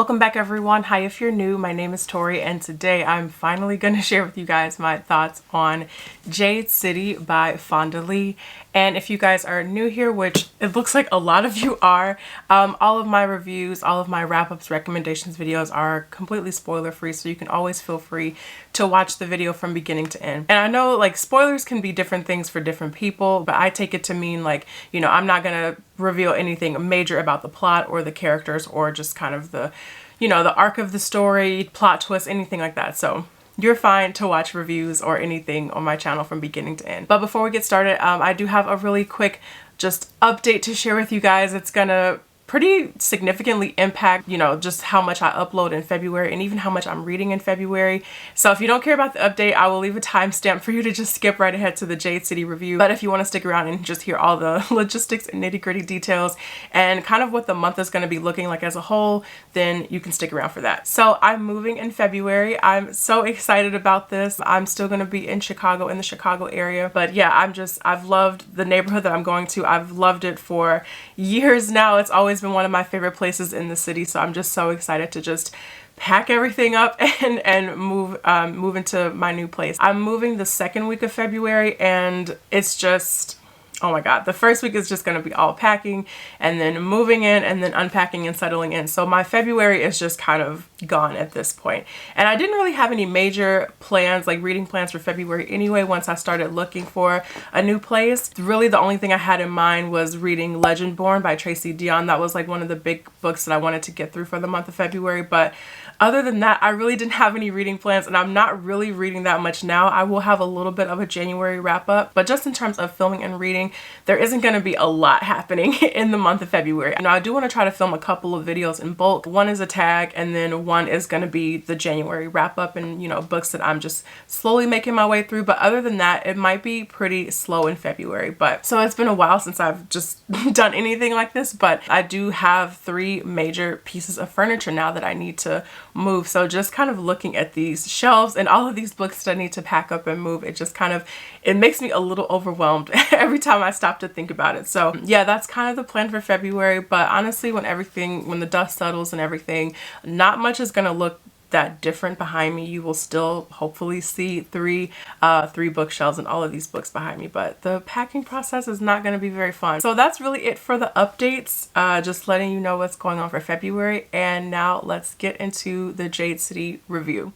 Welcome back everyone. Hi, if you're new, my name is Tori and today I'm finally going to share with you guys my thoughts on Jade City by Fonda Lee. And if you guys are new here, which it looks like a lot of you are, all of my reviews, all of my wrap-ups, recommendations videos are completely spoiler free, so you can always feel free to watch the video from beginning to end. And I know like spoilers can be different things for different people, but I take it to mean like, you know, I'm not gonna reveal anything major about the plot or the characters or just kind of the, you know, the arc of the story, plot twist, anything like that. So you're fine to watch reviews or anything on my channel from beginning to end. But before we get started, I do have a really quick just update to share with you guys. It's gonna pretty significantly impact, you know, just how much I upload in February and even how much I'm reading in February. So if you don't care about the update, I will leave a timestamp for you to just skip right ahead to the Jade City review. But if you want to stick around and just hear all the logistics and nitty-gritty details and kind of what the month is going to be looking like as a whole, then you can stick around for that. So I'm moving in February. I'm so excited about this. I'm still going to be in Chicago, in the Chicago area. But yeah, I've loved the neighborhood that I'm going to. I've loved it for years now. It's always been one of my favorite places in the city, so I'm just so excited to just pack everything up and move into my new place. I'm moving the second week of February, and it's just, oh my god, the first week is just going to be all packing and then moving in and then unpacking and settling in. So my February is just kind of gone at this point. And I didn't really have any major plans, like reading plans for February anyway, once I started looking for a new place. Really the only thing I had in mind was reading Legendborn by Tracy Deonn. That was like one of the big books that I wanted to get through for the month of February. But other than that, I really didn't have any reading plans, and I'm not really reading that much now. I will have a little bit of a January wrap up, but just in terms of filming and reading, there isn't going to be a lot happening in the month of February. Now, I do want to try to film a couple of videos in bulk. One is a tag, and then one is going to be the January wrap up and, you know, books that I'm just slowly making my way through. But other than that, it might be pretty slow in February. But so it's been a while since I've just done anything like this, but I do have 3 major pieces of furniture now that I need to move. So just kind of looking at these shelves and all of these books that I need to pack up and move, it just kind of, it makes me a little overwhelmed every time I stop to think about it. So yeah, that's kind of the plan for February. But honestly, when the dust settles and everything, not much is going to look that different behind me. You will still hopefully see three bookshelves and all of these books behind me, but the packing process is not going to be very fun. So that's really it for the updates, just letting you know what's going on for February. And now let's get into the Jade City review.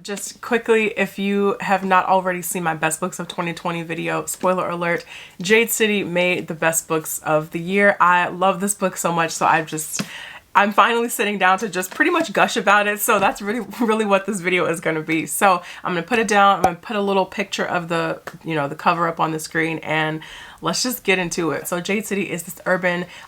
Just quickly, if you have not already seen my best books of 2020 video, spoiler alert, Jade City made the best books of the year. I love this book so much, so I'm finally sitting down to just pretty much gush about it. So that's really what this video is going to be. So I'm going to put it down. I'm going to put a little picture of the, you know, the cover up on the screen, and let's just get into it. So Jade City is this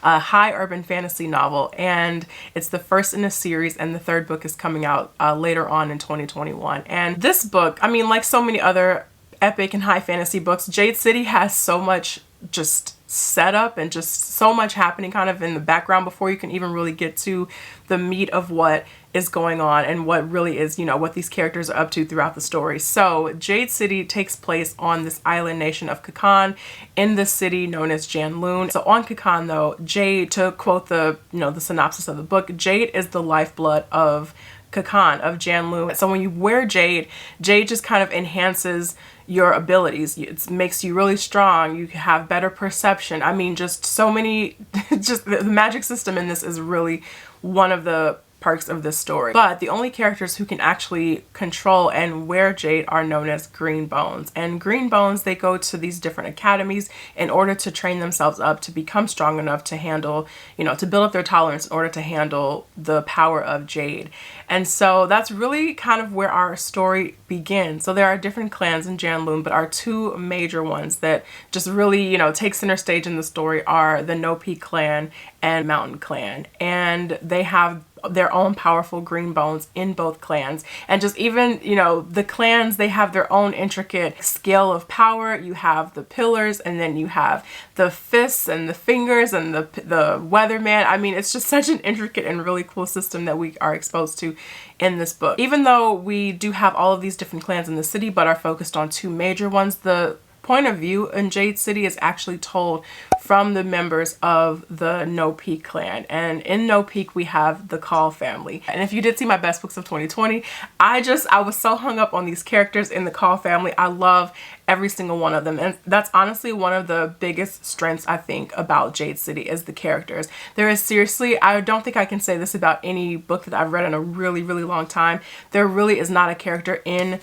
high urban fantasy novel, and it's the first in a series, and the 3rd book is coming out later on in 2021. And this book, I mean, like so many other epic and high fantasy books, Jade City has so much just setup and just so much happening kind of in the background before you can even really get to the meat of what is going on and what really is, you know, what these characters are up to throughout the story. So Jade City takes place on this island nation of Kakan in the city known as Janloon. So on Kakan though, Jade, to quote the, you know, the synopsis of the book, Jade is the lifeblood of Kakan, of Janloon. So when you wear Jade, Jade just kind of enhances your abilities. It makes you really strong. You have better perception. I mean, just so many, just the magic system in this is really one of the perks of this story. But the only characters who can actually control and wear Jade are known as Green Bones. And Green Bones, they go to these different academies in order to train themselves up to become strong enough to handle, you know, to build up their tolerance in order to handle the power of Jade. And so that's really kind of where our story begins. So there are different clans in Janloon, but our 2 major ones that just really, you know, take center stage in the story are the No Peak clan and Mountain clan. And they have their own powerful green bones in both clans. And just even, you know, the clans, they have their own intricate scale of power. You have the pillars, and then you have the fists and the fingers and the weatherman. I mean, it's just such an intricate and really cool system that we are exposed to in this book. Even though we do have all of these different clans in the city, but are focused on 2 major ones, the point of view in Jade City is actually told from the members of the No Peak clan. And in No Peak, we have the Call family. And if you did see my best books of 2020, I was so hung up on these characters in the Call family. I love every single one of them. And that's honestly one of the biggest strengths I think about Jade City is the characters. There is seriously, I don't think I can say this about any book that I've read in a really, really long time. There really is not a character in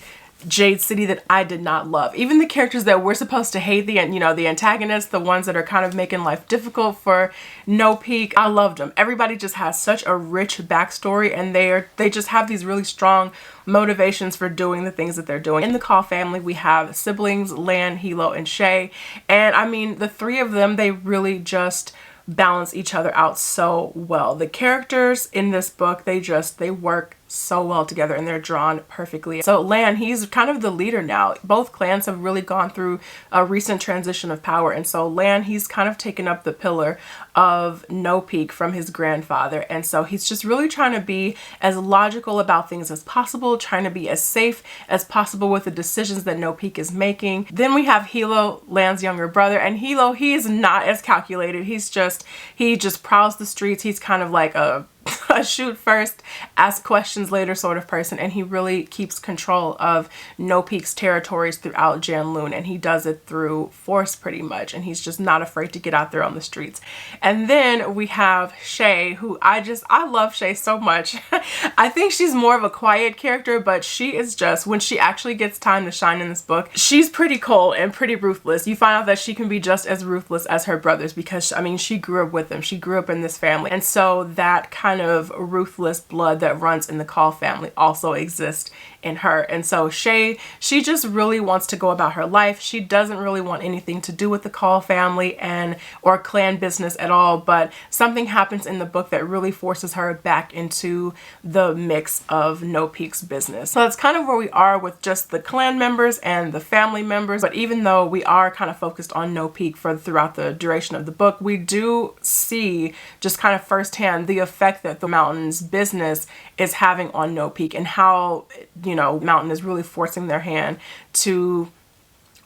Jade City that I did not love. Even the characters that we're supposed to hate, the antagonists, the ones that are kind of making life difficult for No Peak, I loved them. Everybody just has such a rich backstory, and they just have these really strong motivations for doing the things that they're doing. In the Call family, we have siblings, Lan, Hilo, and Shay. And I mean, the three of them, they really just balance each other out so well. The characters in this book, they work so well together, and they're drawn perfectly. So Lan, he's kind of the leader now. Both clans have really gone through a recent transition of power, and so Lan, he's kind of taken up the pillar of No Peak from his grandfather, and so he's just really trying to be as logical about things as possible, trying to be as safe as possible with the decisions that No Peak is making. Then we have Hilo, Lan's younger brother, and Hilo, he is not as calculated. He just prowls the streets. He's kind of like a shoot first, ask questions later sort of person, and he really keeps control of No Peak's territories throughout Janloon, and he does it through force pretty much, and he's just not afraid to get out there on the streets. And then we have Shay, who I love Shay so much. I think she's more of a quiet character, but she is just, when she actually gets time to shine in this book, she's pretty cold and pretty ruthless. You find out that she can be just as ruthless as her brothers because, I mean, she grew up with them. She grew up in this family, and so that kind of ruthless blood that runs in the Call family also exists in her. And so Shay, she just really wants to go about her life. She doesn't really want anything to do with the Call family or clan business at all, but something happens in the book that really forces her back into the mix of No Peak's business. So that's kind of where we are with just the clan members and the family members. But even though we are kind of focused on No Peak throughout the duration of the book, we do see just kind of firsthand the effect that the Mountain's business is having on No Peak, and how, Mountain is really forcing their hand to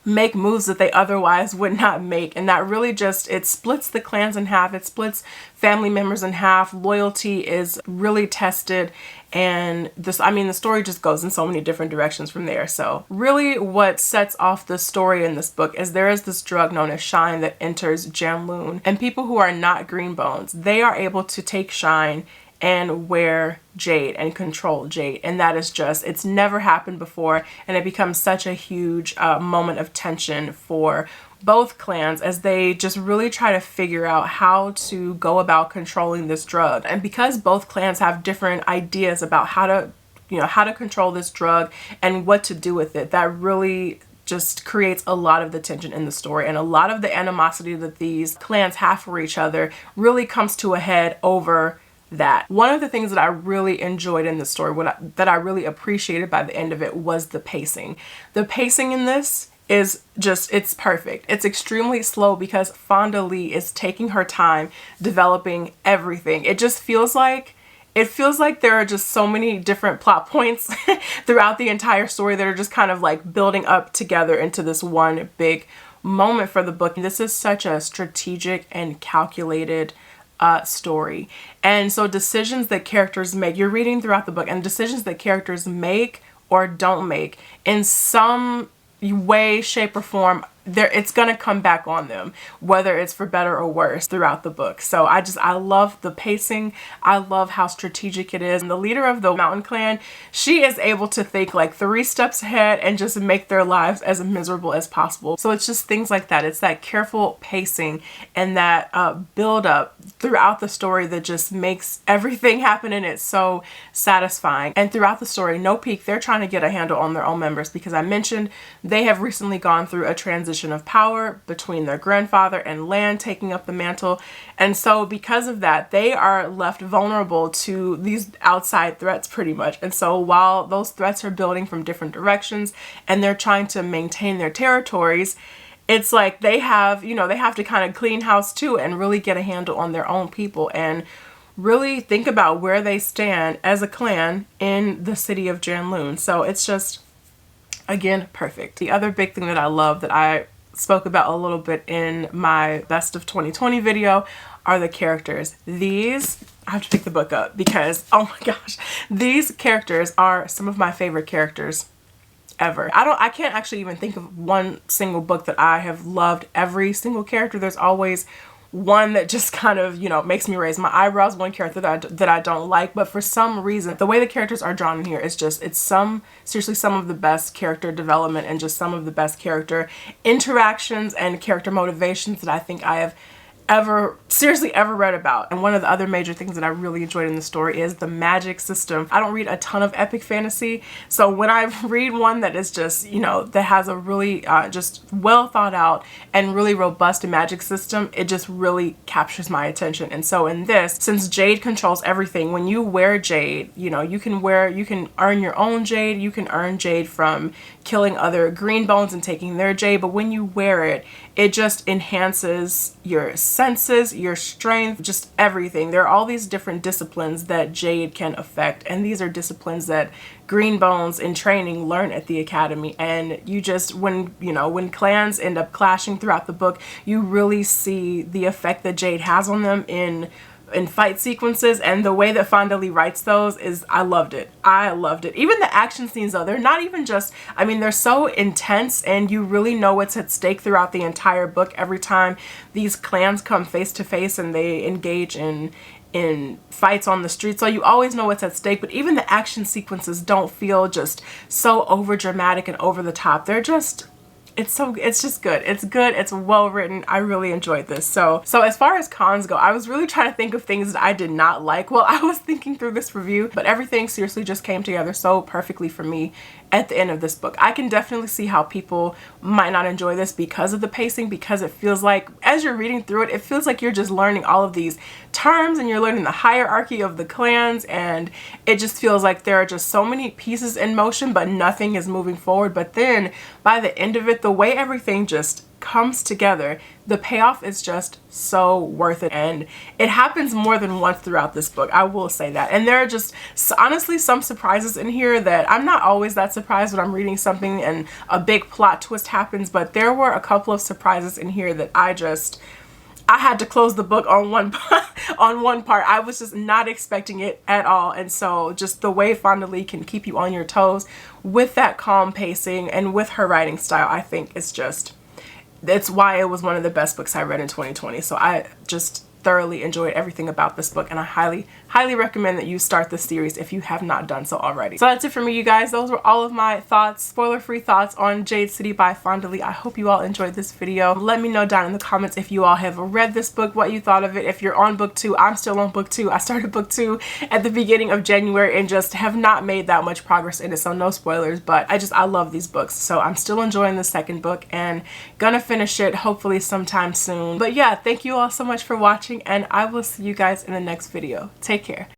make moves that they otherwise would not make. And that really just, it splits the clans in half. It splits family members in half. Loyalty is really tested. And the story just goes in so many different directions from there. So really what sets off the story in this book is there is this drug known as Shine that enters Janloon. And people who are not Greenbones, they are able to take Shine and wear Jade and control Jade, and that is just, it's never happened before, and it becomes such a huge moment of tension for both clans as they just really try to figure out how to go about controlling this drug. And because both clans have different ideas about how to control this drug and what to do with it, that really just creates a lot of the tension in the story, and a lot of the animosity that these clans have for each other really comes to a head over that. One of the things that I really enjoyed in the story, that I really appreciated by the end of it, was the pacing. The pacing in this is just, it's perfect. It's extremely slow because Fonda Lee is taking her time developing everything. It feels like there are just so many different plot points throughout the entire story that are just kind of like building up together into this one big moment for the book. This is such a strategic and calculated story. And so decisions that characters make, you're reading throughout the book, and decisions that characters make or don't make in some way, shape, or form, it's gonna come back on them, whether it's for better or worse throughout the book. So I love the pacing. I love how strategic it is. And the leader of the Mountain Clan, she is able to think like 3 steps ahead and just make their lives as miserable as possible. So it's just things like that. It's that careful pacing and that build up throughout the story that just makes everything happen, and it's so satisfying. And throughout the story, No Peak, they're trying to get a handle on their own members, because I mentioned they have recently gone through a transition of power between their grandfather and Lan taking up the mantle. And so because of that, they are left vulnerable to these outside threats pretty much. And so while those threats are building from different directions and they're trying to maintain their territories, it's like they have to kind of clean house too and really get a handle on their own people and really think about where they stand as a clan in the city of Janloon. So it's just, again, perfect. The other big thing that I love, that I spoke about a little bit in my best of 2020 video are the characters. These, I have to pick the book up because, oh my gosh, these characters are some of my favorite characters ever. I can't actually even think of one single book that I have loved every single character. There's always one that just kind of, you know, makes me raise my eyebrows, one character that I don't like, but for some reason, the way the characters are drawn in here is just, seriously some of the best character development and just some of the best character interactions and character motivations that I think I have seriously ever read about. And one of the other major things that I really enjoyed in the story is the magic system. I don't read a ton of epic fantasy, so when I read one that is just, you know, that has a really just well thought out and really robust magic system, it just really captures my attention. And so in this, since Jade controls everything, when you wear Jade, you know, you can earn your own Jade, you can earn Jade from killing other green bones and taking their Jade, but when you wear it, it just enhances your senses, your strength, just everything. There are all these different disciplines that Jade can affect, and these are disciplines that green bones in training learn at the academy. And you just, when clans end up clashing throughout the book, you really see the effect that Jade has on them in fight sequences, and the way that Fonda writes those is, I loved it. I loved it. Even the action scenes though, they're not even just, I mean, they're so intense and you really know what's at stake throughout the entire book. Every time these clans come face to face and they engage in fights on the street, so you always know what's at stake. But even the action sequences don't feel just so over dramatic and over the top. They're just, it's just good. It's good. It's well written. I really enjoyed this. So as far as cons go, I was really trying to think of things that I did not like while I was thinking through this review, but everything seriously just came together so perfectly for me at the end of this book. I can definitely see how people might not enjoy this because of the pacing, because it feels like, as you're reading through it, it feels like you're just learning all of these terms and you're learning the hierarchy of the clans, and it just feels like there are just so many pieces in motion but nothing is moving forward. But then by the end of it, the way everything just comes together, the payoff is just so worth it, and it happens more than once throughout this book, I will say that. And there are just honestly some surprises in here that I'm not always that surprised when I'm reading something and a big plot twist happens, but there were a couple of surprises in here that I had to close the book on one part. I was just not expecting it at all. And so just the way Fonda Lee can keep you on your toes with that calm pacing and with her writing style, I think that's why it was one of the best books I read in 2020. So I just thoroughly enjoyed everything about this book, and I highly recommend that you start this series if you have not done so already. So that's it for me, you guys. Those were all of my thoughts, spoiler-free thoughts on Jade City by Fonda Lee. I hope you all enjoyed this video. Let me know down in the comments if you all have read this book, what you thought of it. If you're on book 2, I'm still on book 2. I started book 2 at the beginning of January and just have not made that much progress in it, so no spoilers, but I love these books. So I'm still enjoying the second book and gonna finish it hopefully sometime soon. But yeah, thank you all so much for watching, and I will see you guys in the next video. Take care.